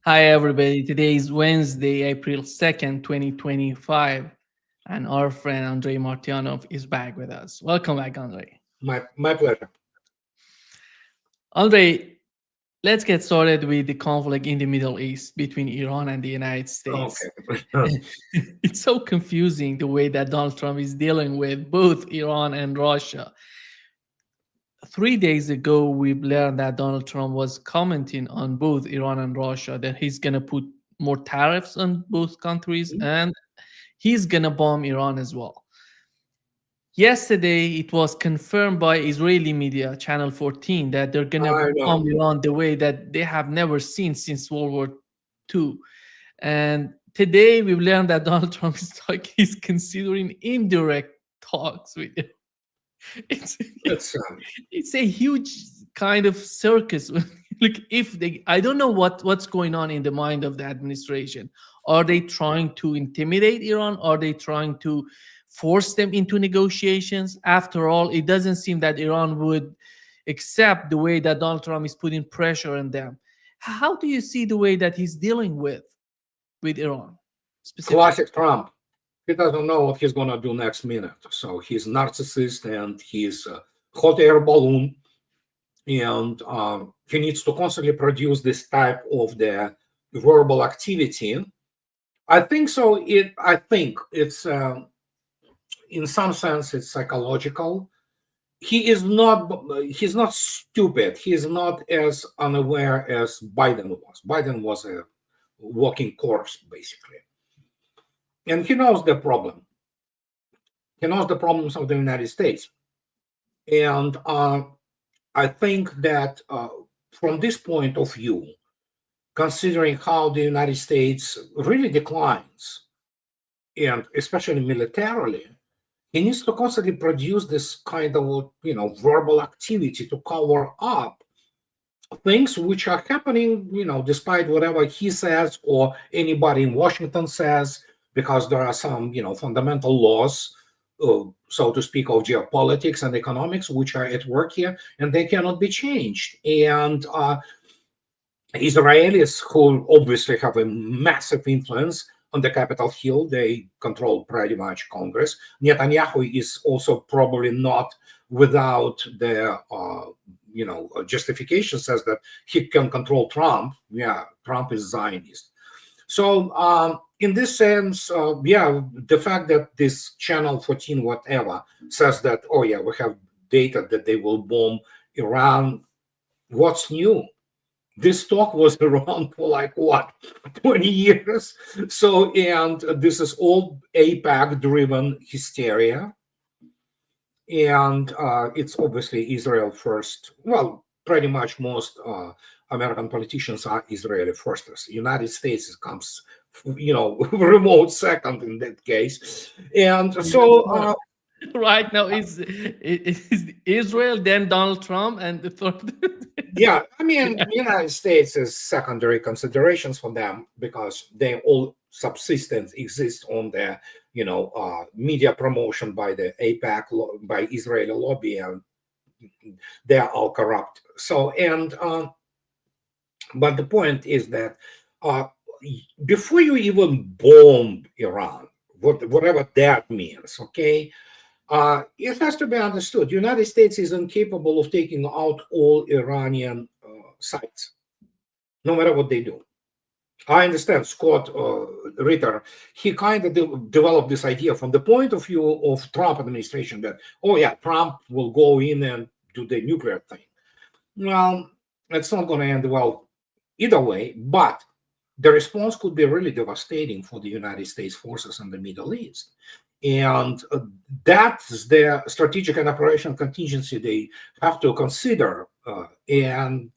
Hi, everybody. Today is Wednesday, April 2nd, 2025, and our friend Andrei Martyanov is back with us. Welcome back, Andrei. My pleasure. Andrei, let's get started with the conflict in the Middle East between Iran and the United Okay. States. It's so confusing the way that Donald Trump is dealing with both Iran and Russia. 3 days ago, we learned that Donald Trump was commenting on both Iran and Russia that he's going to put more tariffs on both countries and he's going to bomb Iran as well. Yesterday, it was confirmed by Israeli media, Channel 14, that they're going to I bomb know. Iran the way that they have never seen since World War II. And today, we've learned that Donald Trump is like he's considering indirect talks with it. It's It's it's a huge kind of circus. Like if they, I don't know what's going on in the mind of the administration. Are they trying to intimidate Iran? Are they trying to force them into negotiations? After all, it doesn't seem that Iran would accept the way that Donald Trump is putting pressure on them. How do you see the way that he's dealing with Iran specifically? classic Trump. He doesn't know what he's gonna do next minute. So he's narcissist and he's a hot air balloon, and he needs to constantly produce this type of the verbal activity. I think so. I think it's in some sense it's psychological. He's not stupid. He's not as unaware as Biden was. Biden was a walking corpse basically, and he knows the problem. He knows the problems of the United States, and I think that from this point of view, considering how the United States really declines, and especially militarily, he needs to constantly produce this kind of verbal activity to cover up things which are happening, despite whatever he says or anybody in Washington says, because there are some, fundamental laws, so to speak, of geopolitics and economics, which are at work here, and they cannot be changed. And Israelis, who obviously have a massive influence on the Capitol Hill, they control pretty much Congress. Netanyahu is also probably not without the justification, says that he can control Trump. Yeah, Trump is Zionist. So in this sense, the fact that this Channel 14 whatever says that, oh yeah, we have data that they will bomb Iran. What's new? This talk was around for like what, 20 years. So, and this is all APAC driven hysteria, and it's obviously Israel first. Well, pretty much most American politicians are Israeli firsters. United States comes, remote second in that case. And so Right now is Israel, then Donald Trump, and the third. yeah, I mean, Yeah. United States is secondary considerations for them because they all subsistence exist on the, media promotion by the APAC, by Israeli lobby, and they are all corrupt. So, and but the point is that uh, before you even bomb Iran, whatever that means, okay, it has to be understood. United States is incapable of taking out all Iranian sites, no matter what they do. I understand Scott Ritter. He kind of developed this idea from the point of view of Trump administration that, oh yeah, Trump will go in and do the nuclear thing. Well, it's not going to end well either way, but the response could be really devastating for the United States forces in the Middle East. And that's the strategic and operational contingency they have to consider. And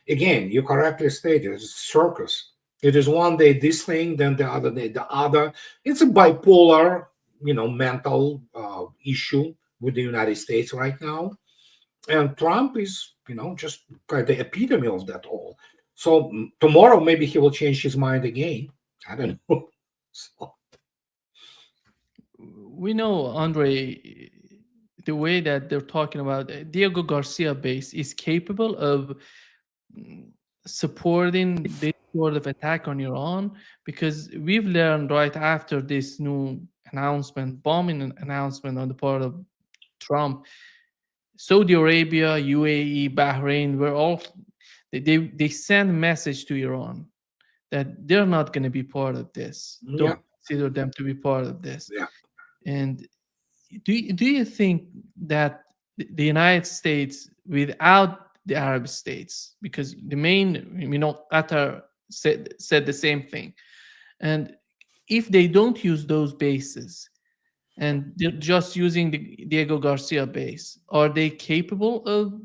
again, you correctly stated, it's a circus. It is one day this thing, then the other day the other. It's a bipolar, mental issue with the United States right now. And Trump is, just kind of the epitome of that all. So tomorrow maybe he will change his mind again. I don't know. So, We know, Andre, the way that they're talking about Diego Garcia base is capable of supporting this sort of attack on Iran? Because we've learned right after this new announcement, bombing announcement on the part of Trump, Saudi Arabia, UAE, Bahrain were all they send message to Iran that they're not going to be part of this. Don't Yeah, consider them to be part of this. yeah. And do you think that the United States, without the Arab states, because the main, Qatar said the same thing, and if they don't use those bases and they're just using the Diego Garcia base, are they capable of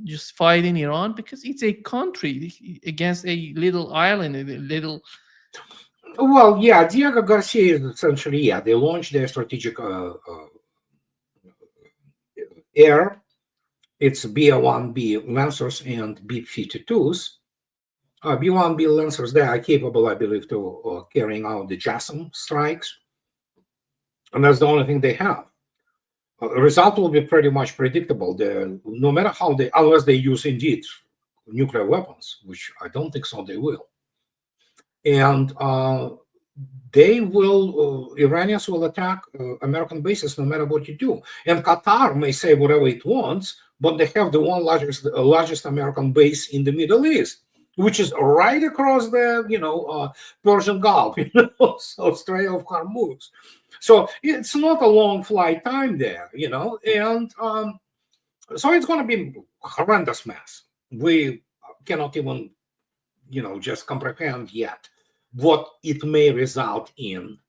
just fighting Iran? Because it's a country against a little island, a little. Well, yeah, Diego Garcia is essentially, yeah, they launched their strategic air. It's B-1B Lancers and B-52s. B-1B Lancers, they are capable, I believe, to carrying out the JASSM strikes. And that's the only thing they have. Result will be pretty much predictable. No matter how they, unless they use indeed nuclear weapons, which I don't think so, they will. And Iranians will attack American bases no matter what you do. And Qatar may say whatever it wants, but they have the largest American base in the Middle East, which is right across the Persian Gulf, so Strait of Hormuz. So it's not a long flight time there, and so it's going to be a horrendous mess. We cannot even, just comprehend yet what it may result in.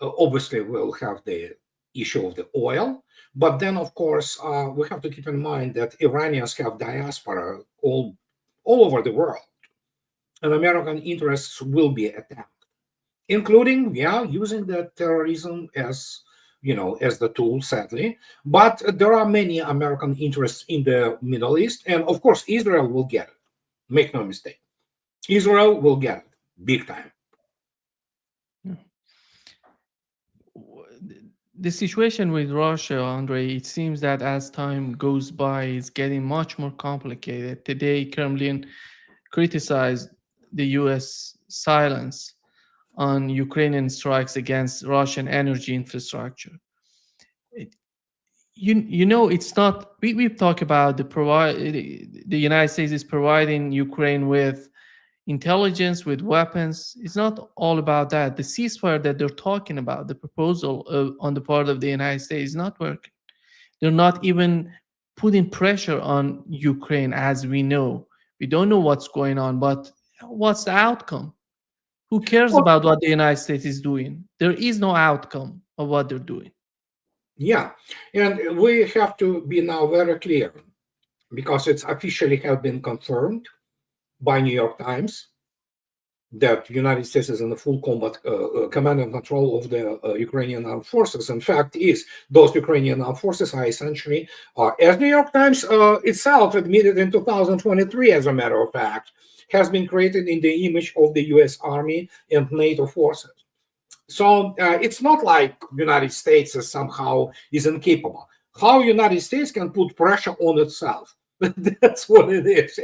Obviously, we'll have the issue of the oil, but then, of course, we have to keep in mind that Iranians have diaspora all over the world, and American interests will be attacked, including, using the terrorism as the tool, sadly. But there are many American interests in the Middle East, and of course, Israel will get it. Make no mistake, Israel will get it big time. The situation with Russia, Andrei, it seems that as time goes by, it's getting much more complicated. Today, Kremlin criticized the U.S. silence on Ukrainian strikes against Russian energy infrastructure. It- it's not. We've talked about the United States is providing Ukraine with intelligence, with weapons. It's not all about that. The ceasefire that they're talking about, the proposal on the part of the United States, is not working. They're not even putting pressure on Ukraine, as we know. We don't know what's going on, but what's the outcome? Who cares Well, about what the United States is doing? There is no outcome of what they're doing. yeah, and we have to be now very clear, because it's officially have been confirmed by New York Times that the United States is in the full combat command and control of the Ukrainian armed forces. In fact, those Ukrainian armed forces are essentially, as New York Times itself admitted in 2023, as a matter of fact, has been created in the image of the U.S. Army and NATO forces. So it's not like the United States is somehow is incapable. How United States can put pressure on itself? That's what it is.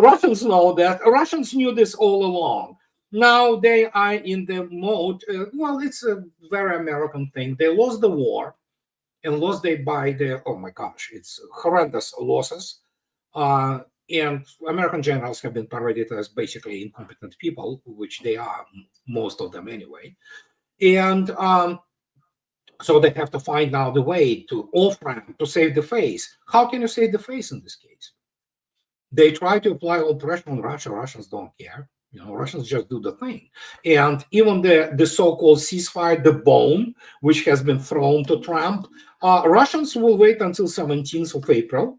Russians know that. Russians knew this all along. Now they are in the mode. Well, it's a very American thing. They lost the war, and lost they by the, oh my gosh, it's horrendous losses. And American generals have been paraded as basically incompetent people, which they are, most of them anyway. And so they have to find now the way to off-ramp to save the face. How can you save the face in this case? They try to apply all pressure on Russia. Russians don't care. Russians just do the thing. And even the so-called ceasefire, the bomb, which has been thrown to Trump, Russians will wait until 17th of April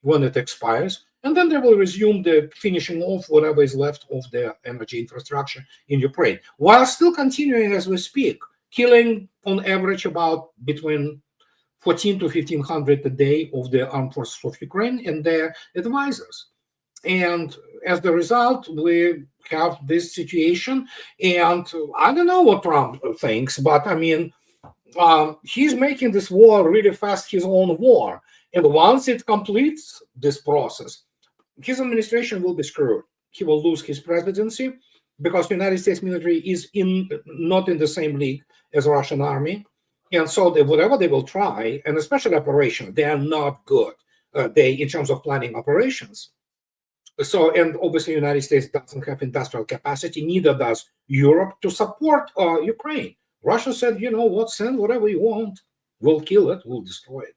when it expires. And then they will resume the finishing off whatever is left of their energy infrastructure in Ukraine, while still continuing as we speak, killing on average about between 14 to 1500 a day of the armed forces of Ukraine and their advisors. And as the result, we have this situation. And I don't know what Trump thinks, but I mean, he's making this war really fast, his own war. And once it completes this process, his administration will be screwed. he will lose his presidency because United States military is in not in the same league as Russian army, and so whatever they will try, and especially operation, they are not good. They in terms of planning operations. So, and obviously, United States doesn't have industrial capacity, neither does Europe to support Ukraine. Russia said, you know what, send whatever you want. We'll kill it, we'll destroy it.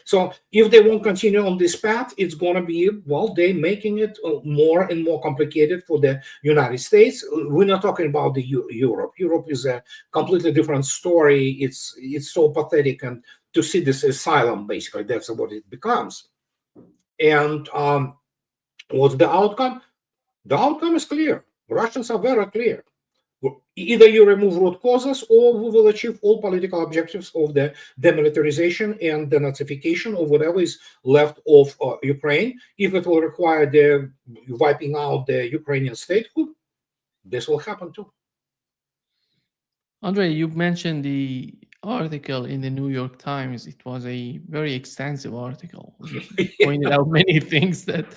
So if they won't continue on this path, it's going to be, well, they making it more and more complicated for the United States. We're not talking about the Europe. Europe is a completely different story. It's so pathetic, and to see this asylum, basically, that's what it becomes. And what's the outcome? The outcome is clear. Russians are very clear. Either you remove root causes, or we will achieve all political objectives of the demilitarization and denazification of whatever is left of Ukraine. If it will require the wiping out the Ukrainian statehood, this will happen too. Andre, you mentioned the article in the New York Times. It was a very extensive article. It pointed out many things that.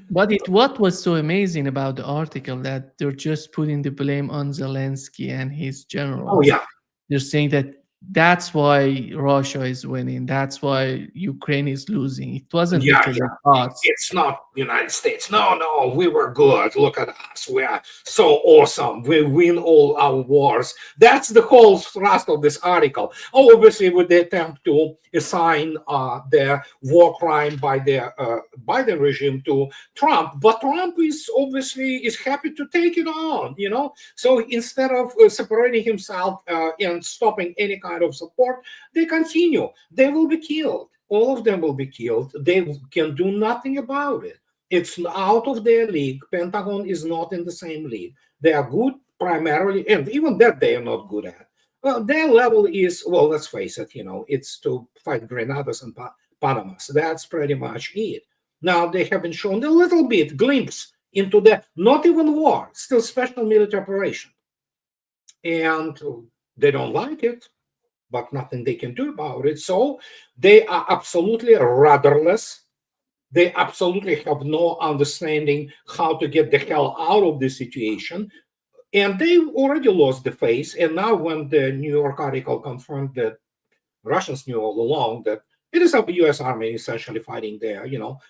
But what was so amazing about the article that they're just putting the blame on Zelensky and his generals. Oh yeah. They're saying that that's why Russia is winning. That's why Ukraine is losing. It wasn't because of us. It's not United States. No, we were good. Look at us. We are so awesome. We win all our wars. That's the whole thrust of this article. Obviously, with the attempt to assign the war crime by the Biden regime to Trump, but Trump is obviously happy to take it on. So instead of separating himself and stopping any kind of support, they continue. They will be killed. All of them will be killed. They can do nothing about it. It's out of their league. Pentagon is not in the same league. They are good primarily, and even that they are not good at. Well, their level is, well, let's face it, it's to fight Grenadas and Panamas. That's pretty much it. Now, they have been shown a little bit glimpse into the, not even war, still special military operation. And they don't like it, but nothing they can do about it. So they are absolutely rudderless. They absolutely have no understanding how to get the hell out of this situation. And they already lost the face. And now when the New York article confirmed that Russians knew all along that it is a U.S. army essentially fighting there,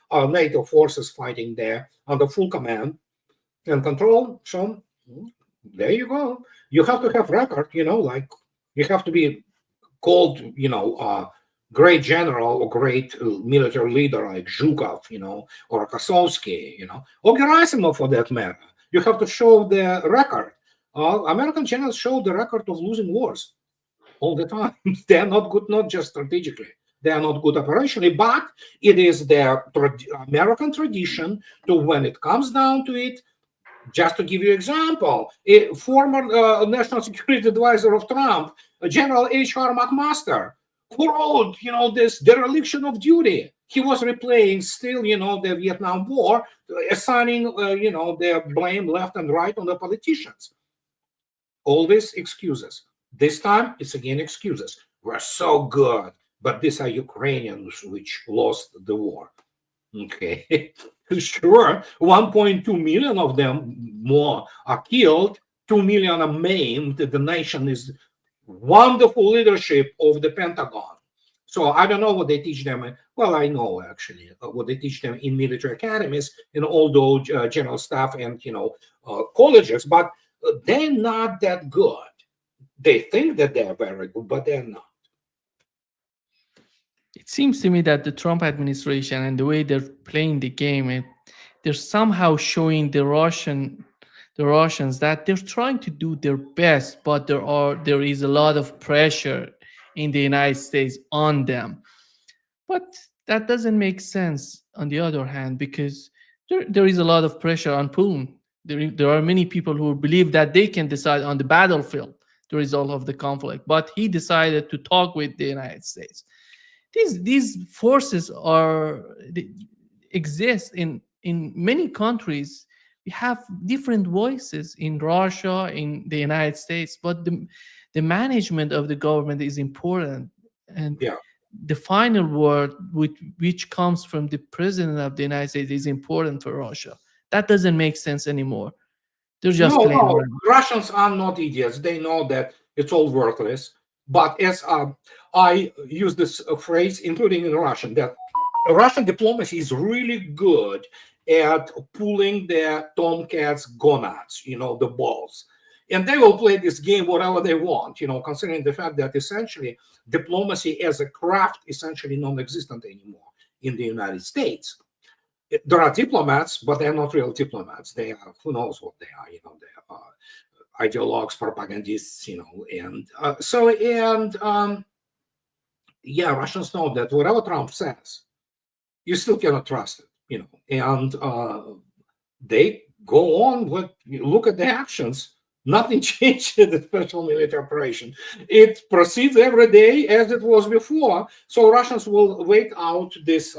our NATO forces fighting there under full command and control. So there you go. You have to have record, like you have to be called, great general or great military leader like Zhukov, or Kosovsky, or Gerasimov for that matter. You have to show the record. American generals show the record of losing wars all the time. They are not good, not just strategically. They are not good operationally, but it is their American tradition to, when it comes down to it, just to give you an example, a former national security advisor of Trump, General H.R. McMaster, who wrote, this dereliction of duty. He was replaying still, the Vietnam War, assigning, the blame left and right on the politicians. All these excuses. This time, it's again excuses. We're so good, but these are Ukrainians which lost the war. Okay, sure, 1.2 million of them more are killed, 2 million are maimed. The nation is wonderful leadership of the Pentagon. So I don't know what they teach them. Well, I know actually what they teach them in military academies, in all those general staff and colleges, but they're not that good. They think that they're very good, but they're not. It seems to me that the Trump administration and the way they're playing the game, they're somehow showing the Russians that they're trying to do their best, but there is a lot of pressure in the United States on them. But that doesn't make sense on the other hand, because there is a lot of pressure on Putin. There are many people who believe that they can decide on the battlefield the result of the conflict, but he decided to talk with the United States. These forces exist in many countries. We have different voices in Russia, in the United States, but the management of the government is important, and the final word which comes from the president of the United States is important for Russia, That doesn't make sense anymore. They're just No, playing no, around. Russians are not idiots. They know that it's all worthless. But as I use this phrase, including in Russian, that Russian diplomacy is really good at pulling their tomcats gonads, the balls. And they will play this game whatever they want, considering the fact that essentially diplomacy as a craft essentially non-existent anymore in the United States. There are diplomats, but they're not real diplomats. They are, who knows what they are, they are ideologues, propagandists, and yeah, Russians know that whatever Trump says, you still cannot trust it, and they go on with, look at the actions. Nothing changed in the special military operation. It proceeds every day as it was before. So Russians will wait out this,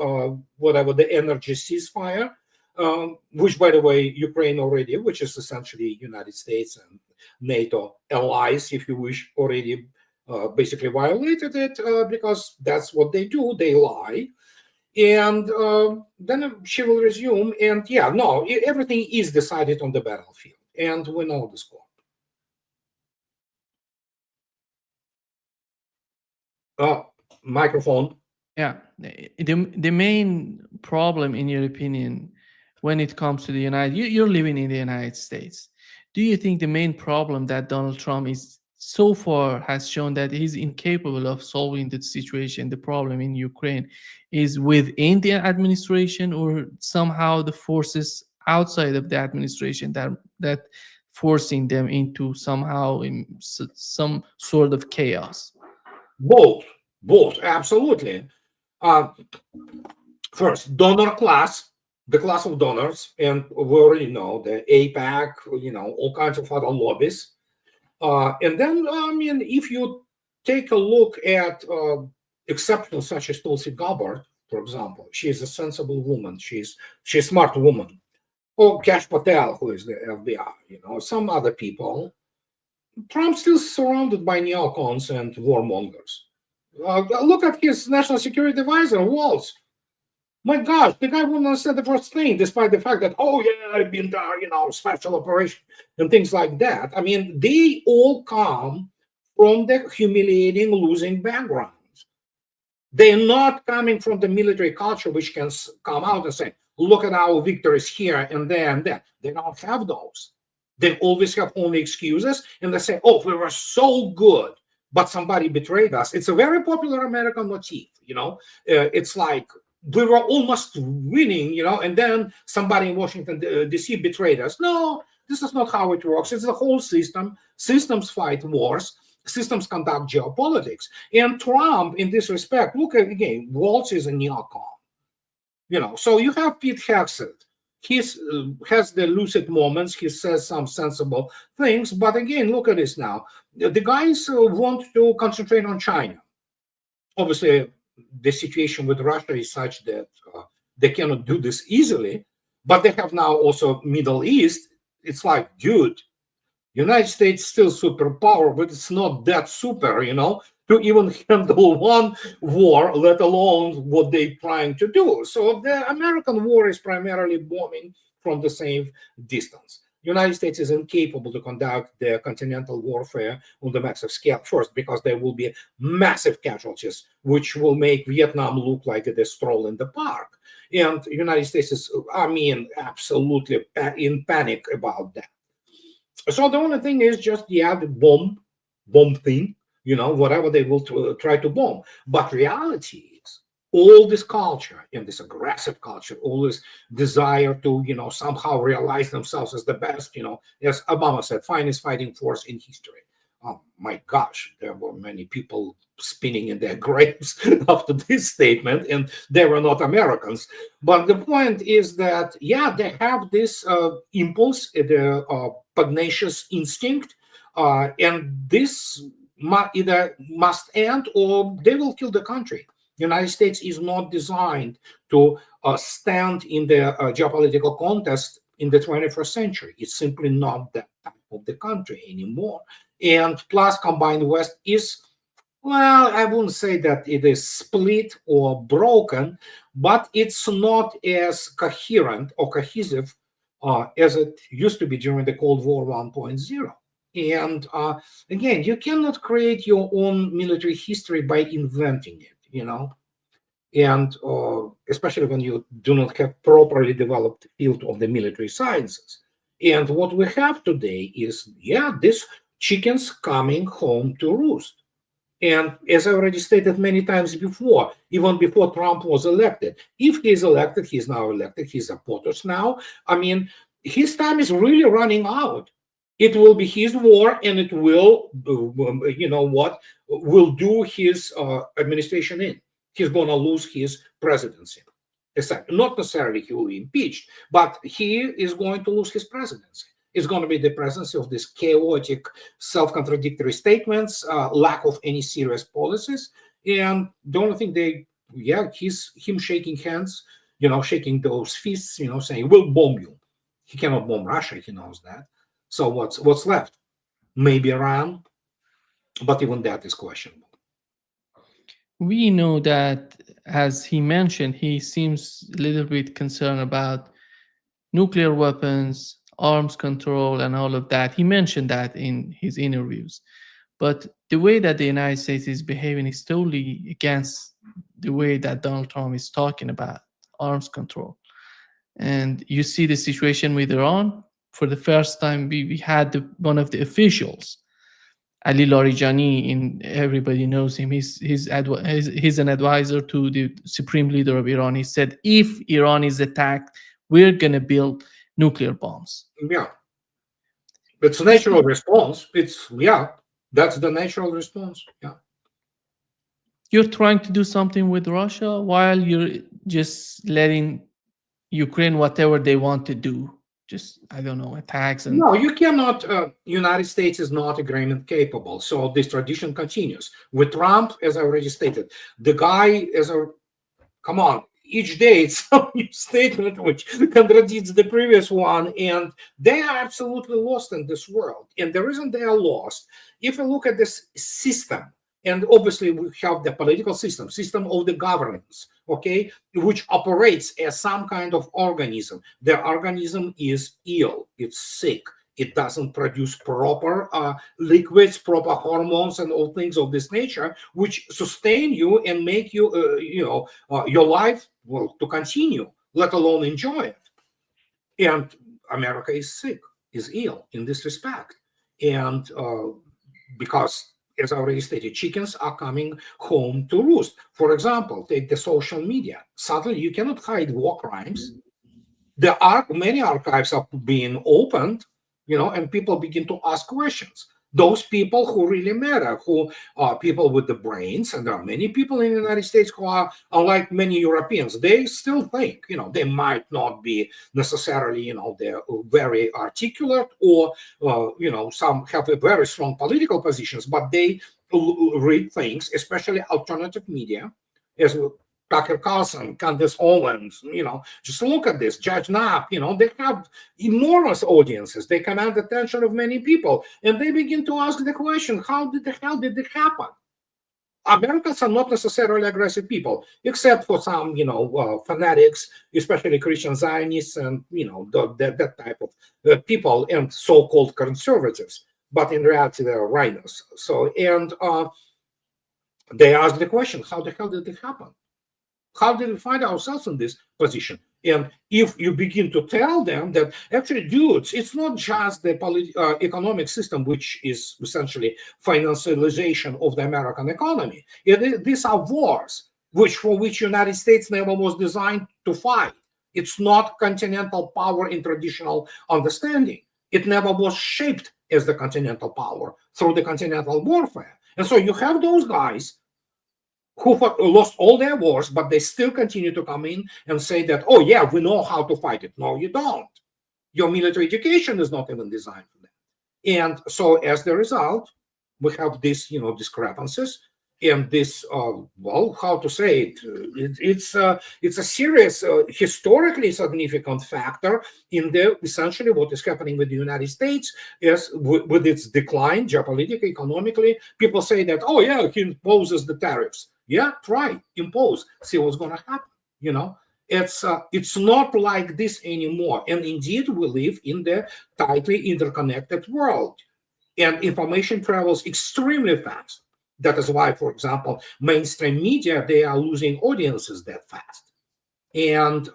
whatever, the energy ceasefire, which, by the way, Ukraine already, which is essentially United States and NATO allies, if you wish, already basically violated it because that's what they do. They lie. And then she will resume. And yeah, no, everything is decided on the battlefield. And we know the score. Microphone. Yeah, the main problem, in your opinion, when it comes to the you're living in the United States. Do you think the main problem that Donald Trump is so far has shown that he's incapable of solving the situation, the problem in Ukraine, is within the administration, or somehow the forces outside of the administration that forcing them into somehow in some sort of chaos? Both, absolutely. Uh, First, donor class, the class of donors, and we already know the APAC, all kinds of other lobbies. And then, I mean, if you take a look at exceptions such as Tulsi Gabbard, for example, she's a sensible woman. She's a smart woman. Or Kash Patel, who is the FBI, some other people. Trump's still surrounded by neocons and warmongers. Look at his national security advisor, Waltz. My gosh, the guy wouldn't understand the first thing, despite the fact that, oh yeah, I've been there, special operation and things like that. I mean, they all come from the humiliating losing backgrounds. They're not coming from the military culture, which can come out and say, look at our victories here and there and there. They don't have those. They always have only excuses, and they say, oh, we were so good, but somebody betrayed us. It's a very popular American motif, it's like, we were almost winning, and then somebody in Washington, D.C. betrayed us. No, this is not how it works. It's the whole system. Systems fight wars. Systems conduct geopolitics. And Trump, in this respect, look at, again, Waltz is a neocon. So you have Pete Hegseth. He has the lucid moments. He says some sensible things. But again, look at this now. The guys want to concentrate on China. Obviously, the situation with Russia is such that they cannot do this easily, but they have now also Middle East. It's like, dude, United States still superpower, but it's not that super, to even handle one war, let alone what they're trying to do. So the American war is primarily bombing from the same distance. United States is incapable to conduct the continental warfare on the massive scale, first, because there will be massive casualties, which will make Vietnam look like a stroll in the park. And the United States is, absolutely in panic about that. So the only thing is just, the bomb thing, whatever they will try to bomb. But reality is, all this culture and this aggressive culture, all this desire to, somehow realize themselves as the best, as Obama said, finest fighting force in history. Oh my gosh, there were many people spinning in their graves after this statement, and they were not Americans. But the point is that, yeah, they have this impulse, the pugnacious instinct, and this either must end or they will kill the country. The United States is not designed to stand in the geopolitical contest in the 21st century. It's simply not that type of the country anymore. And plus, combined West is, well, I wouldn't say that it is split or broken, but it's not as coherent or cohesive as it used to be during the Cold War 1.0. And again, you cannot create your own military history by inventing it, and especially when you do not have properly developed field of the military sciences. And what we have today is, this chickens coming home to roost. And as I already stated many times before, even before Trump was elected, if he is elected, he's now elected, he's a POTUS now. I mean, his time is really running out. It will be his war, and it will, will do his administration in. He's going to lose his presidency. Not necessarily he will be impeached, but he is going to lose his presidency. It's going to be the presence of these chaotic, self-contradictory statements, lack of any serious policies, and the only thing him shaking hands, shaking those fists, saying we'll bomb you. He cannot bomb Russia. He knows that. So what's left? Maybe Iran, but even that is questionable. We know that, as he mentioned, he seems a little bit concerned about nuclear weapons, arms control, and all of that. He mentioned that in his interviews. But the way that the United States is behaving is totally against the way that Donald Trump is talking about arms control. And you see the situation with Iran. For the first time, we had one of the officials, Ali Larijani, everybody knows him. He's an advisor to the supreme leader of Iran. He said, if Iran is attacked, we're going to build nuclear bombs. Yeah. It's a natural response. That's the natural response. Yeah. You're trying to do something with Russia while you're just letting Ukraine whatever they want to do. Just, I don't know, attacks. And no, you cannot. United States is not agreement capable. So this tradition continues. With Trump, as I already stated, the guy come on, each day it's some new statement which contradicts the previous one, and they are absolutely lost in this world. And the reason they are lost, if you look at this system, and obviously we have the political system of the governance, okay, which operates as some kind of organism. The organism is ill, it's sick. It doesn't produce proper liquids, proper hormones, and all things of this nature, which sustain you and make you, your life, to continue, let alone enjoy it. And America is sick, is ill in this respect. And because, as I already stated, chickens are coming home to roost. For example, take the social media. Suddenly, you cannot hide war crimes. Many archives are being opened, and people begin to ask questions. Those people who really matter, who are people with the brains, and there are many people in the United States who are, unlike many Europeans, they still think, they might not be necessarily, they're very articulate, or, some have a very strong political positions, but they read things, especially alternative media, as Tucker Carlson, Candace Owens, just look at this, Judge Knapp, they have enormous audiences. They command the attention of many people. And they begin to ask the question, how did it happen? Americans are not necessarily aggressive people, except for some, fanatics, especially Christian Zionists and, that type of people and so-called conservatives. But in reality, they are rhinos. So, and they ask the question, how the hell did it happen? How did we find ourselves in this position? And if you begin to tell them that, actually, dudes, it's not just the economic system, which is essentially financialization of the American economy. These are wars, for which United States never was designed to fight. It's not continental power in traditional understanding. It never was shaped as the continental power through the continental warfare. And so you have those guys who lost all their wars, but they still continue to come in and say that, oh yeah, we know how to fight it. No, you don't. Your military education is not even designed for that. And so as the result, we have this, discrepancies, and this, how to say it? It's a serious, historically significant factor in essentially what is happening with the United States is with its decline, geopolitically, economically. People say that, oh yeah, he imposes the tariffs. Yeah, try, impose, see what's going to happen, It's not like this anymore. And indeed, we live in the tightly interconnected world, and information travels extremely fast. That is why, for example, mainstream media, they are losing audiences that fast. And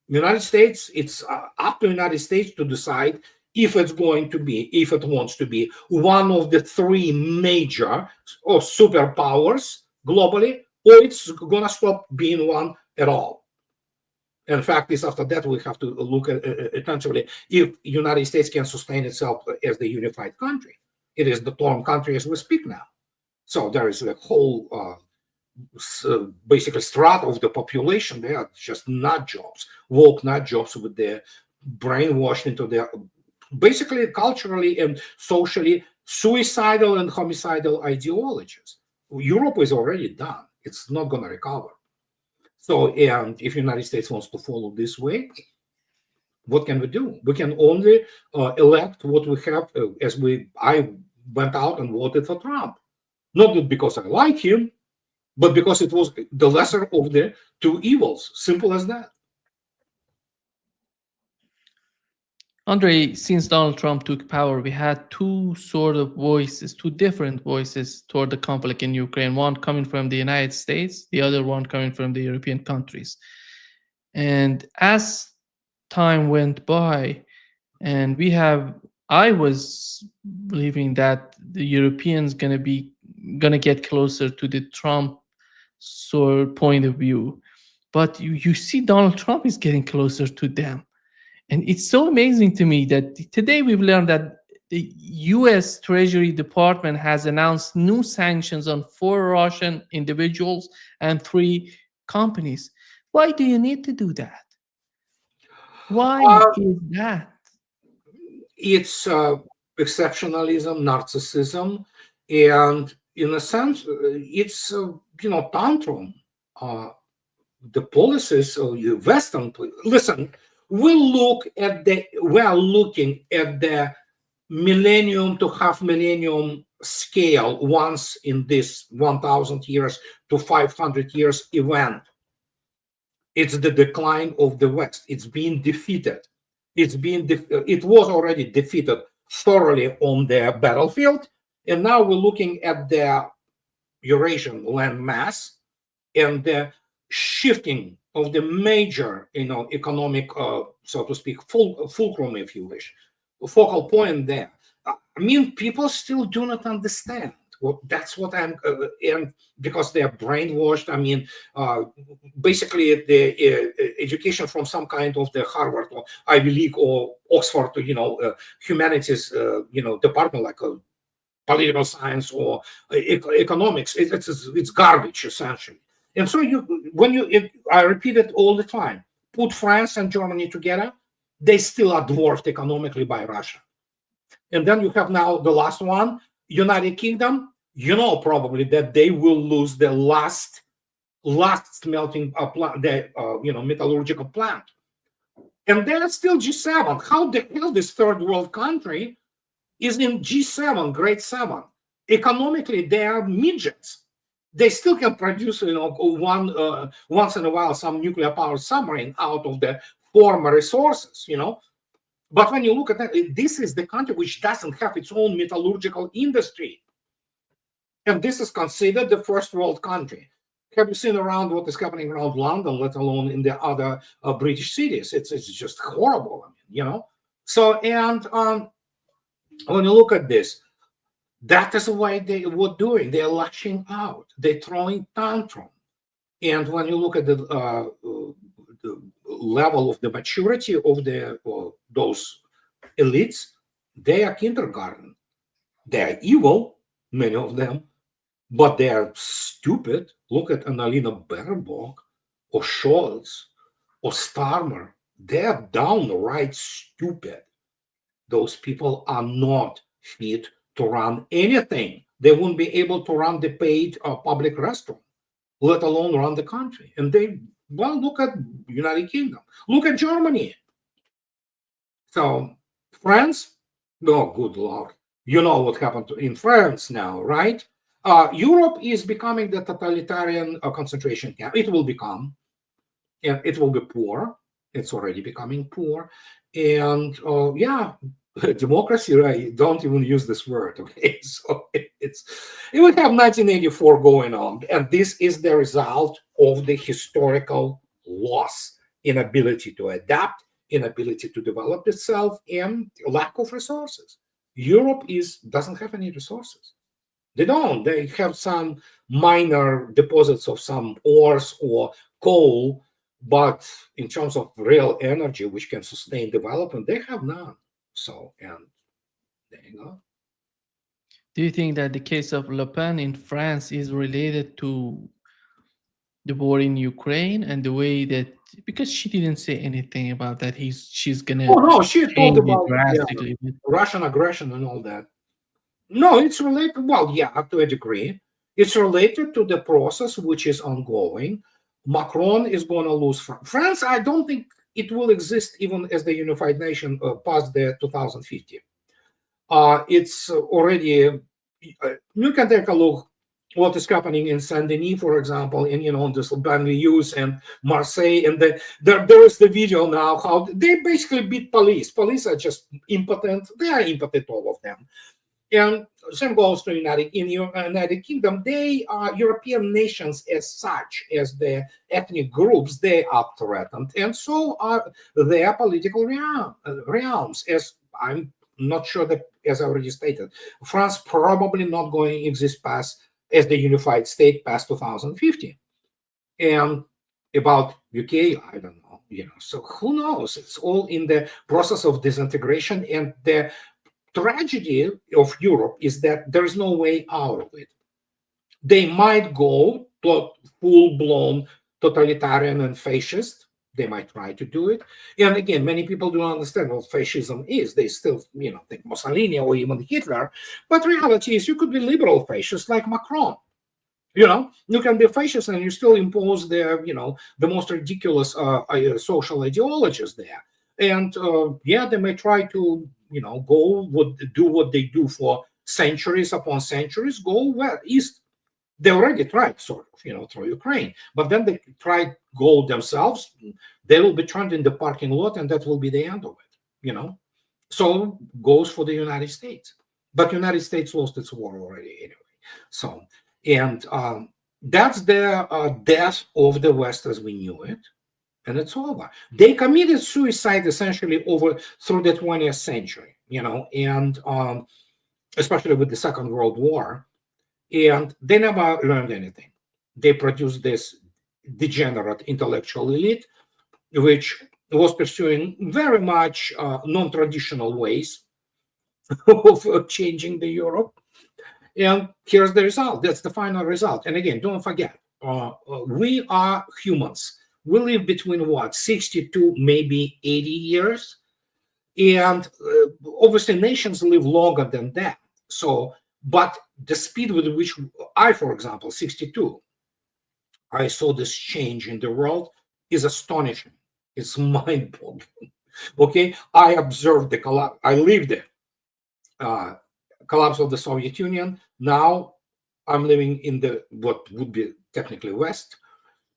United States, it's up to United States to decide if it's going to be, if it wants to be one of the three major or superpowers globally, or it's gonna stop being one at all. In fact, is after that we have to look at essentially if United States can sustain itself as the unified country. It is the torn country as we speak now. So there is a whole basically strata of the population. They are just nut jobs, woke nut jobs with their brainwashed into their basically culturally and socially suicidal and homicidal ideologies. Europe is already done. It's not going to recover. So, and if United States wants to follow this way, what can we do? We can only elect what we have. I went out and voted for Trump, not because I like him, but because it was the lesser of the two evils. Simple as that. Andrei, since Donald Trump took power, we had two sort of voices, two different voices toward the conflict in Ukraine. One coming from the United States, the other one coming from the European countries. And as time went by, and I was believing that the Europeans gonna get closer to the Trump sort of point of view, but you see Donald Trump is getting closer to them. And it's so amazing to me that today we've learned that the US Treasury Department has announced new sanctions on 4 Russian individuals and 3 companies. Why do you need to do that? Why is that? It's exceptionalism, narcissism, and in a sense, it's tantrum. The policies of the Western. Listen, we are looking at the millennium to half millennium scale once in this 1,000 years to 500 years event. It's the decline of the West. It's being defeated. It was already defeated thoroughly on the battlefield, and now we're looking at the Eurasian land mass and the shifting of the major, economic, so to speak, fulcrum, if you wish, focal point there. I mean, people still do not understand. Well, that's what I'm, and because they are brainwashed. I mean, basically, the education from some kind of the Harvard or Ivy League or Oxford, humanities, department like political science or economics, it's garbage essentially. And so I repeat it all the time, put France and Germany together, they still are dwarfed economically by Russia. And then you have now the last one, United Kingdom, probably that they will lose the last smelting plant, the metallurgical plant. And they're still G7. How the hell this third world country is in G7, grade 7? Economically, they are midgets. They still can produce, once in a while, some nuclear power submarine out of the former resources, But when you look at that, this is the country which doesn't have its own metallurgical industry. And this is considered the first world country. Have you seen around what is happening around London, let alone in the other British cities? It's just horrible, So, and when you look at this, that is why they were doing. They're lashing out. They're throwing tantrum. And when you look at the level of the maturity of those elites, they are kindergarten. They are evil, many of them, but they are stupid. Look at Annalena Baerbock or Scholz or Starmer. They are downright stupid. Those people are not fit to run anything. They won't be able to run the paid public restroom, let alone run the country. And look at United Kingdom. Look at Germany. So France, oh, good Lord. You know what happened in France now, right? Europe is becoming the totalitarian concentration camp. It will become. and it will be poor. It's already becoming poor, and yeah, democracy. Right? Don't even use this word. Okay, so it would have 1984 going on, and this is the result of the historical loss, inability to adapt, inability to develop itself, and lack of resources. Europe is doesn't have any resources. They don't. They have some minor deposits of some ores or coal, but in terms of real energy which can sustain development, they have none. So, and there you go. Do you think that the case of Le Pen in France is related to the war in Ukraine and the way that, because she didn't say anything about that she's gonna Oh no, she told change it about, yeah, drastically. Russian aggression and all that. No, it's related. Well, yeah, to a degree, it's related to the process which is ongoing. Macron is going to lose France. I don't think it will exist even as the unified nation past the 2050. It's already. You can take a look what is happening in Saint Denis, for example, in this Banlieues and Marseille, and there is the video now how they basically beat police. Police are just impotent. They are impotent, all of them. And same goes to United Kingdom. They are European nations as such, as the ethnic groups, they are threatened, and so are their political realms. As I'm not sure that, as I already stated, France probably not going to exist past as the unified state past 2050. And about UK, I don't know. So who knows? It's all in the process of disintegration, and the tragedy of Europe is that there is no way out of it. They might go to full-blown totalitarian and fascist. They might try to do it. And again, many people don't understand what fascism is. They still, think Mussolini or even Hitler. But reality is you could be liberal fascist like Macron. You can be fascist and you still impose the most ridiculous social ideologies there. And yeah, they may try to, do what they do for centuries upon centuries, go east. They already tried, sort of, through Ukraine, but then they tried go themselves. They will be turned in the parking lot, and that will be the end of it. So goes for the United States, but United States lost its war already anyway. So, and that's the death of the West as we knew it, and it's over. They committed suicide essentially over through the 20th century, and especially with the Second World War, and they never learned anything. They produced this degenerate intellectual elite, which was pursuing very much non-traditional ways of changing the Europe. And here's the result. That's the final result. And again, don't forget, we are humans. We live between 62, maybe 80 years. And obviously nations live longer than that. So, but the speed with which I, for example, 62, I saw this change in the world is astonishing. It's mind-boggling. Okay, I observed the collapse. I lived it. Collapse of the Soviet Union. Now I'm living in the what would be technically West,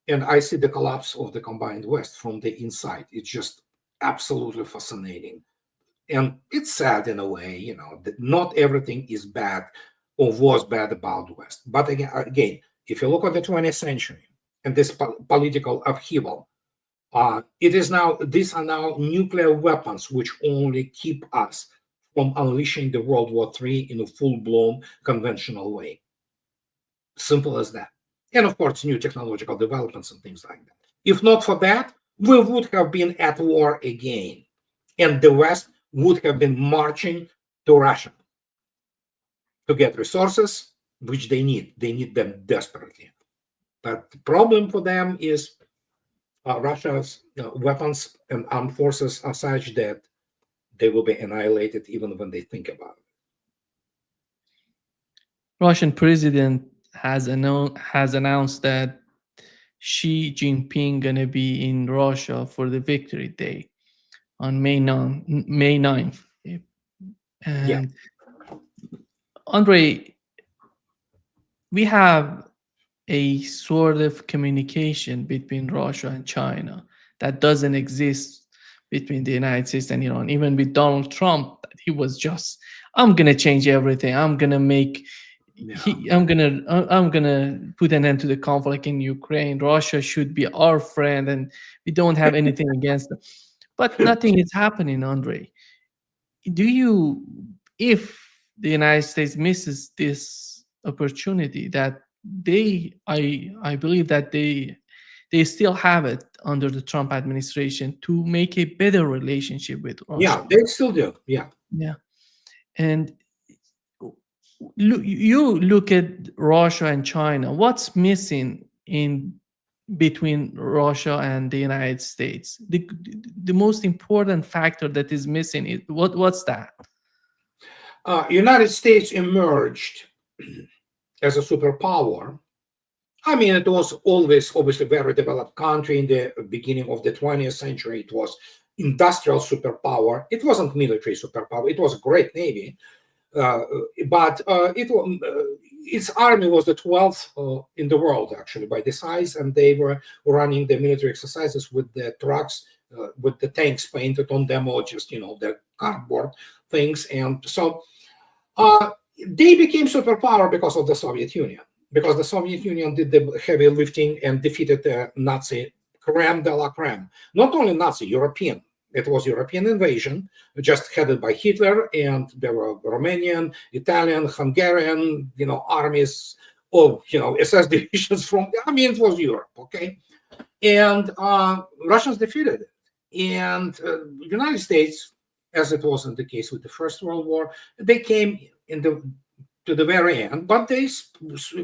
and I see the collapse of the combined West from the inside. It's just absolutely fascinating, and it's sad in a way, that not everything is bad or was bad about West. But again, if you look at the 20th century and this political upheaval, these are now nuclear weapons which only keep us from unleashing the World War III in a full-blown conventional way. Simple as that. And of course, new technological developments and things like that. If not for that, we would have been at war again. And the West would have been marching to Russia to get resources, which they need. They need them desperately. But the problem for them is Russia's weapons and armed forces are such that they will be annihilated even when they think about it. Russian president has announced that Xi Jinping gonna be in Russia for the Victory Day on May 9th. Yeah. And Andrei, we have a sort of communication between Russia and China. that doesn't exist between the United States and Iran. Even with Donald Trump, he was just, I'm gonna change everything. Yeah. I'm gonna put an end to the conflict in Ukraine. Russia should be our friend, and we don't have anything against them. But nothing is happening, Andre. Do you, if the United States misses this opportunity, that I believe that they still have it under the Trump administration to make a better relationship with Yeah, Russia. they still do. Yeah. Yeah. And you look at Russia and China. What's missing in between Russia and the United States? The most important factor that is missing is what's that? United States emerged as a superpower. I mean, it was always obviously a very developed country in the beginning of the 20th century. It was industrial superpower. It wasn't military superpower. It was a great navy, uh, but its army was the 12th in the world actually by the size, and they were running the military exercises with the trucks, with the tanks painted on them, or just the cardboard things, and so uh, they became superpower because of the Soviet Union, because the Soviet Union did the heavy lifting and defeated the Nazi creme de la creme. Not only Nazi, European. It was European invasion, just headed by Hitler, and there were Romanian, Italian, Hungarian, armies, or SS divisions from. I mean, it was Europe, okay, and Russians defeated it, and United States, as it was in the case with the First World War, they came to the very end, but they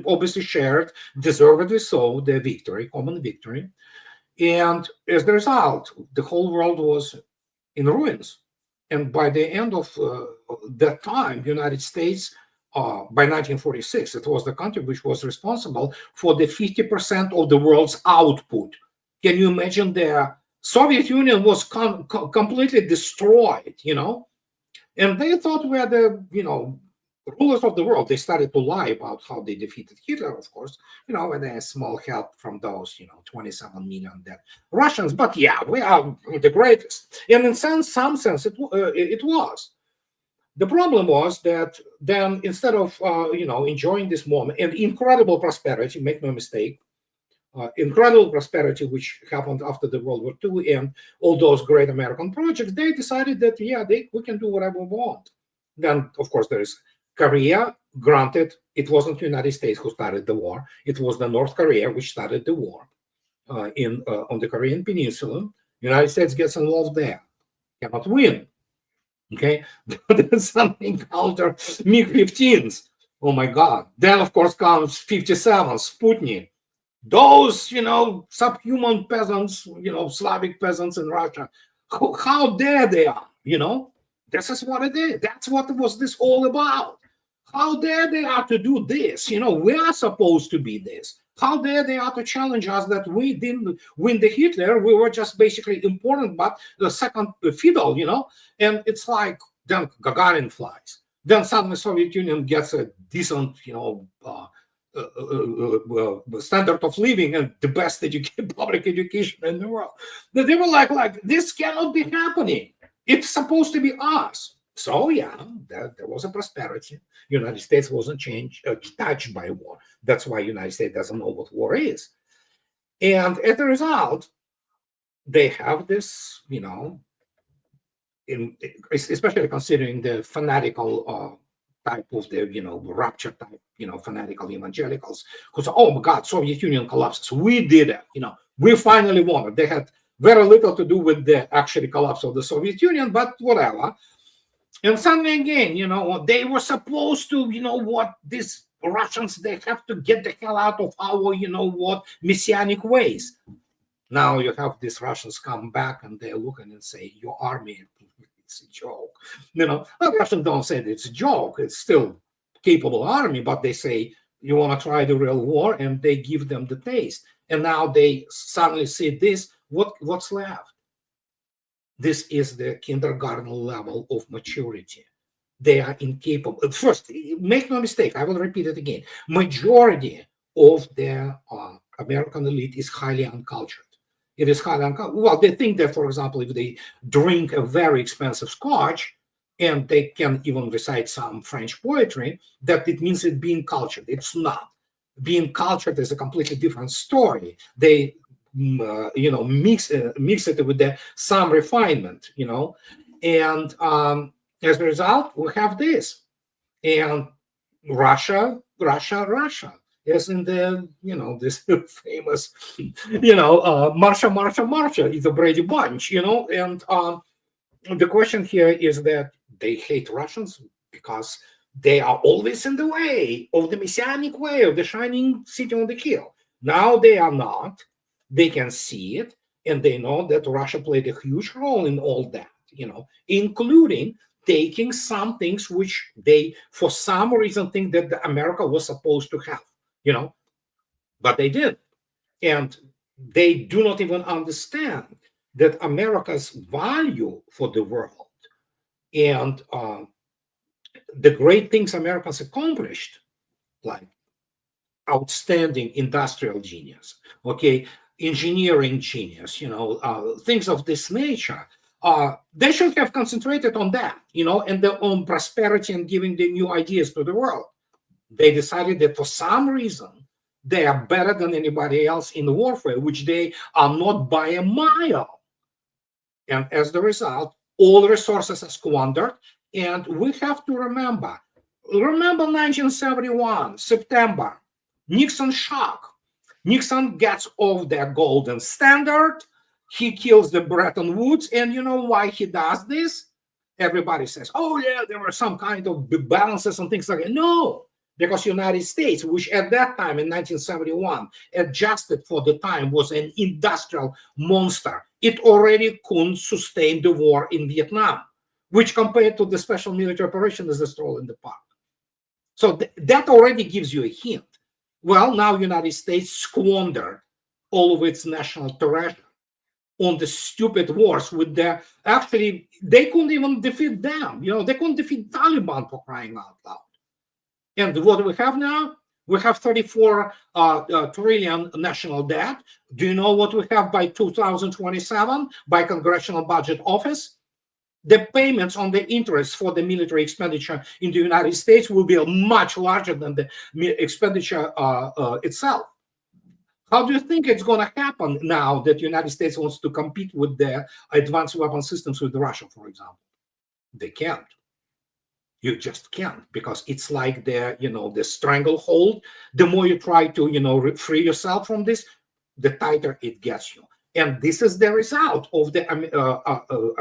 obviously shared, deservedly so, the victory, common victory. And as a result, the whole world was in ruins. And by the end of that time, United States, by 1946, it was the country which was responsible for the 50% of the world's output. Can you imagine? The Soviet Union was completely destroyed, and they thought we are the, rulers of the world. They started to lie about how they defeated Hitler, of course, with a small help from those, 27 million dead Russians. But yeah, we are the greatest. And in some sense, it was. The problem was that then instead of, enjoying this moment and incredible prosperity, make no mistake, incredible prosperity which happened after the World War II and all those great American projects, they decided that, yeah, we can do whatever we want. Then, of course, there is Korea. Granted, it wasn't the United States who started the war. It was the North Korea which started the war on the Korean Peninsula. United States gets involved there. Cannot win. Okay? Then something counter MiG-15s. Oh my God. Then, of course, comes 57, Sputnik. Those, subhuman peasants, Slavic peasants in Russia, how dare they are, this is what it is. That's what was this all about. How dare they are to do this? We are supposed to be this. How dare they are to challenge us that we didn't win the Hitler? We were just basically important, but the second fiddle, And it's like then Gagarin flies. Then suddenly Soviet Union gets a decent, standard of living and the best public education in the world. They were like this cannot be happening. It's supposed to be us. So yeah, there was a prosperity. United States wasn't touched by war. That's why United States doesn't know what war is. And as a result, they have this, especially considering the fanatical type of the, rapture type, fanatical evangelicals who say, oh my God, Soviet Union collapses. We did it. We finally won it. They had very little to do with the actual collapse of the Soviet Union, but whatever. And suddenly again, they were supposed to, these Russians, they have to get the hell out of our, messianic ways. Now you have these Russians come back and they're looking and say, your army, it's a joke. The Russians don't say that it's a joke. It's still capable army, but they say, you want to try the real war? And they give them the taste. And now they suddenly see this, what's left? This is the kindergarten level of maturity. They are incapable. First, make no mistake, I will repeat it again. Majority of the American elite is highly uncultured. It is highly uncomfortable. Well, they think that, for example, if they drink a very expensive scotch and they can even recite some French poetry, that it means it being cultured. It's not. Being cultured is a completely different story. They, mix it with some refinement, and as a result, we have this. And Russia, as in the, this famous, Marsha, it's a Brady Bunch, and the question here is that they hate Russians because they are always in the way of the messianic way of the shining city on the hill. Now they are not. They can see it, and they know that Russia played a huge role in all that, including taking some things which they, for some reason, think that America was supposed to have, but they did. And they do not even understand that America's value for the world and the great things Americans accomplished, like outstanding industrial genius, okay, engineering genius, things of this nature. They should have concentrated on that, and their own prosperity and giving the new ideas to the world. They decided that for some reason they are better than anybody else in warfare, which they are not by a mile. And as the result, all resources are squandered. And we have to remember 1971, September, Nixon shock. Nixon gets off their golden standard. He kills the Bretton Woods. And you know why he does this? Everybody says, oh, yeah, there were some kind of balances and things like that. No, because United States, which at that time in 1971, adjusted for the time, was an industrial monster. It already couldn't sustain the war in Vietnam, which compared to the special military operation is a stroll in the park. So that already gives you a hint. Well, now United States squandered all of its national treasure on the stupid wars with their, actually, they couldn't even defeat them. They couldn't defeat Taliban, for crying out loud. And what do we have now? We have 34 trillion national debt. Do you know what we have by 2027 by Congressional Budget Office? The payments on the interest for the military expenditure in the United States will be much larger than the expenditure itself. How do you think it's going to happen now that the United States wants to compete with the advanced weapon systems with Russia, for example? They can't. You just can't, because it's like the stranglehold. The more you try to, free yourself from this, the tighter it gets you. And this is the result of the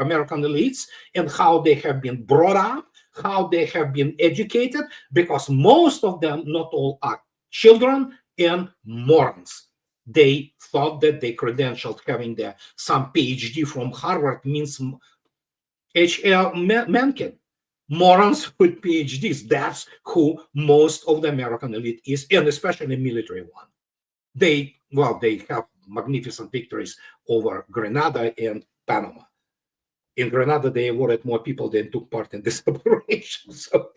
American elites and how they have been brought up, how they have been educated, because most of them, not all, are children and morons. They thought that they credentialed having some PhD from Harvard means H.L. Mencken. Morons with PhDs. That's who most of the American elite is, and especially the military one. They have magnificent victories over Grenada and Panama. In Grenada, they awarded more people than took part in this operation. So,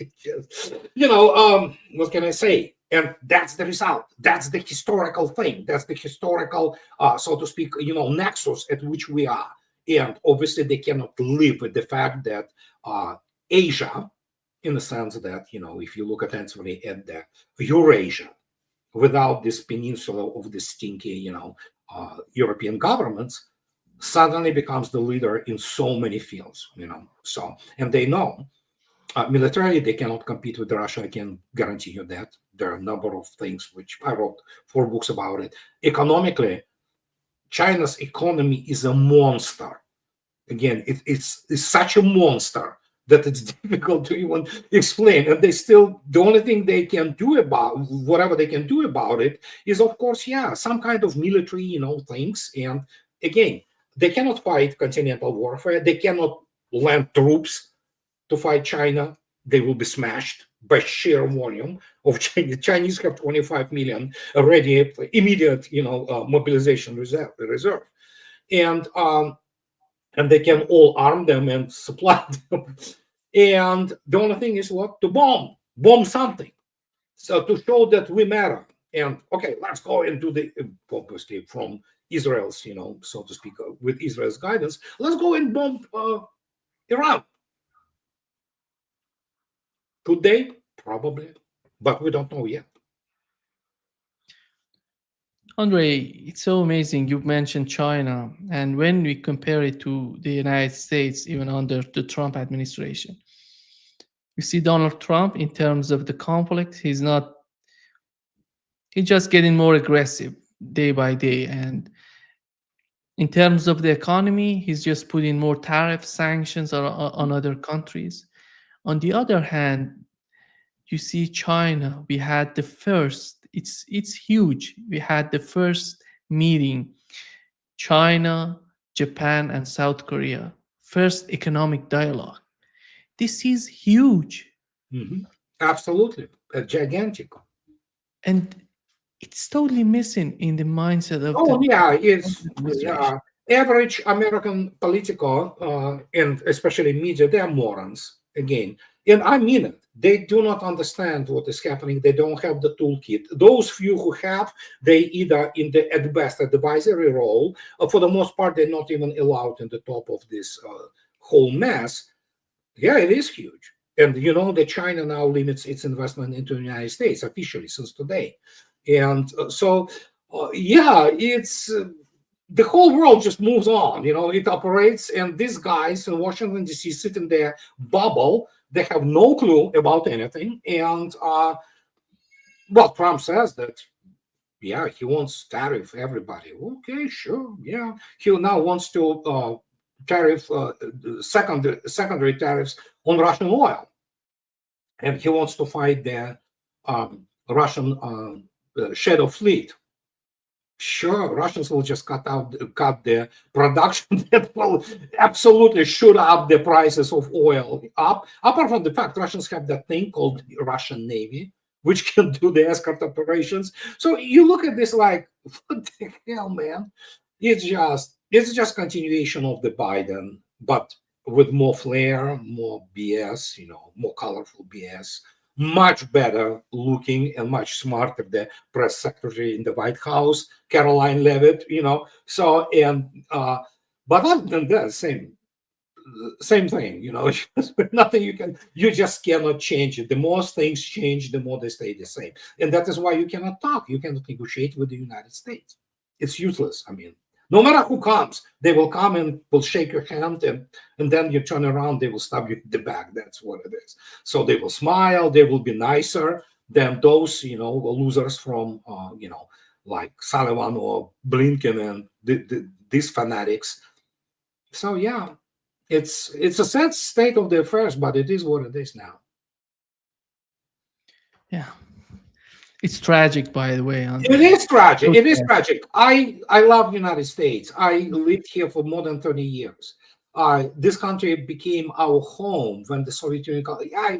what can I say? And that's the result. That's the historical thing. That's the historical, so to speak, nexus at which we are. And obviously, they cannot live with the fact that Asia, in the sense that, if you look attentively at the Eurasia, without this peninsula of the stinky, European governments, suddenly becomes the leader in so many fields, So, and they know militarily they cannot compete with Russia. I can guarantee you that. There are a number of things which I wrote 4 books about it. Economically, China's economy is a monster. Again, it's such a monster that it's difficult to even explain. And the only thing they can do about, whatever they can do about it is, of course, some kind of military, things. And again, they cannot fight continental warfare. They cannot land troops to fight China. They will be smashed by sheer volume of Chinese. Chinese have 25 million already, immediate, mobilization reserve. And they can all arm them and supply them. And the only thing is what? To bomb something. So to show that we matter. And okay, let's go into the, obviously, from Israel's, so to speak, with Israel's guidance, let's go and bomb Iran. Could they? Probably, but we don't know yet. Andre, it's so amazing. You mentioned China, and when we compare it to the United States, even under the Trump administration, you see Donald Trump in terms of the conflict, he's just getting more aggressive day by day. And in terms of the economy, he's just putting more tariff sanctions on other countries. On the other hand, you see China, we had the first, it's huge. We had the first meeting, China, Japan, and South Korea. First economic dialogue. This is huge. Mhm. Absolutely, gigantic. And it's totally missing in the mindset of Oh the yeah, it's administration. average American political and especially media. They are morons again, and I mean it. They do not understand what is happening. They don't have the toolkit. Those few who have, they either in the at best advisory role, or for the most part, they're not even allowed in the top of this whole mess. Yeah, it is huge. And that China now limits its investment into the United States officially since today. And yeah, it's the whole world just moves on. It operates, and these guys in Washington D.C. sit in their bubble. They have no clue about anything. And well, Trump says that, yeah, he wants tariff everybody. Okay, sure, yeah. He now wants to tariff secondary tariffs on Russian oil, and he wants to fight the Russian shadow fleet. Sure, Russians will just cut the production that will absolutely shoot up the prices of oil up. Apart from the fact Russians have that thing called Russian Navy, which can do the escort operations. So you look at this like, what the hell, man? It's just continuation of the Biden, but with more flair, more BS, more colorful BS, much better looking and much smarter the press secretary in the White House, Caroline Levitt, So and but other than that, same thing, nothing you just cannot change it. The more things change, the more they stay the same. And that is why you cannot talk, you cannot negotiate with the United States. It's useless. I mean, no matter who comes, they will come and will shake your hand, and then you turn around, they will stab you in the back. That's what it is. So they will smile, they will be nicer than those, losers from, like Sullivan or Blinken and these fanatics. So yeah, it's a sad state of the affairs, but it is what it is now. Yeah. It's tragic, by the way, It Andre. is tragic. So It is sad. tragic. I love United States. I lived here for more than 30 years. This country became our home when the Soviet Union.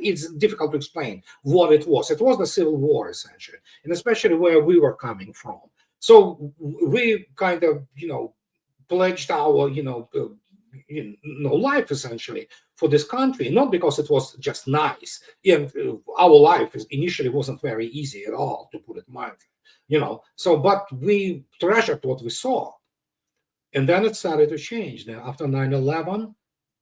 It's difficult to explain what it was. It was the Civil War, essentially, and especially where we were coming from. So we kind of, pledged our, life essentially for this country, not because it was just nice. And our life initially wasn't very easy at all, to put it mildly, So, but we treasured what we saw, and then it started to change. Now, after 9/11,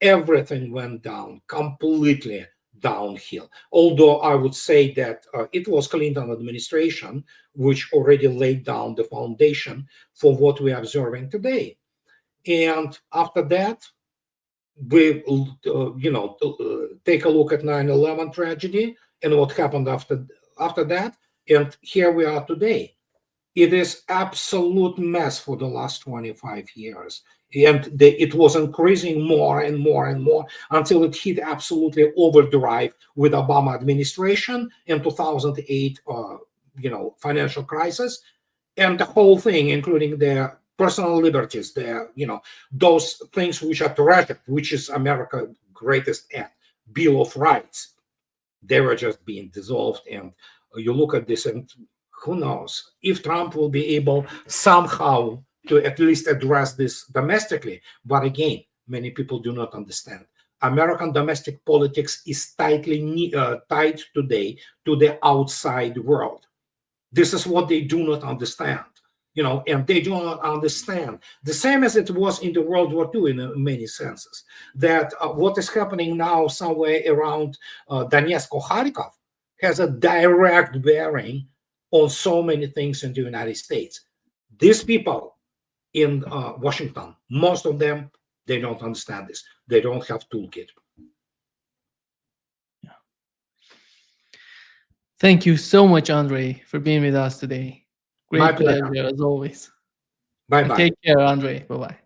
everything went down completely downhill. Although I would say that it was Clinton administration which already laid down the foundation for what we are observing today. And after that, we take a look at 9/11 tragedy and what happened after that, and here we are today. It is absolute mess for the last 25 years, and it was increasing more and more and more until it hit absolutely overdrive with Obama administration and 2008 financial crisis, and the whole thing, including their personal liberties, their, those things which are treasured, which is America's greatest act, Bill of Rights, they were just being dissolved. And you look at this, and who knows if Trump will be able somehow to at least address this domestically. But again, many people do not understand. American domestic politics is tightly tied today to the outside world. This is what they do not understand. and they do not understand. The same as it was in the World War II in many senses, that what is happening now somewhere around Donetsk or Kharkov has a direct bearing on so many things in the United States. These people in Washington, most of them, they don't understand this. They don't have toolkit. Thank you so much, Andrei, for being with us today. My Great pleasure. pleasure as always. And Bye-bye. take care, Andrei. Bye-bye.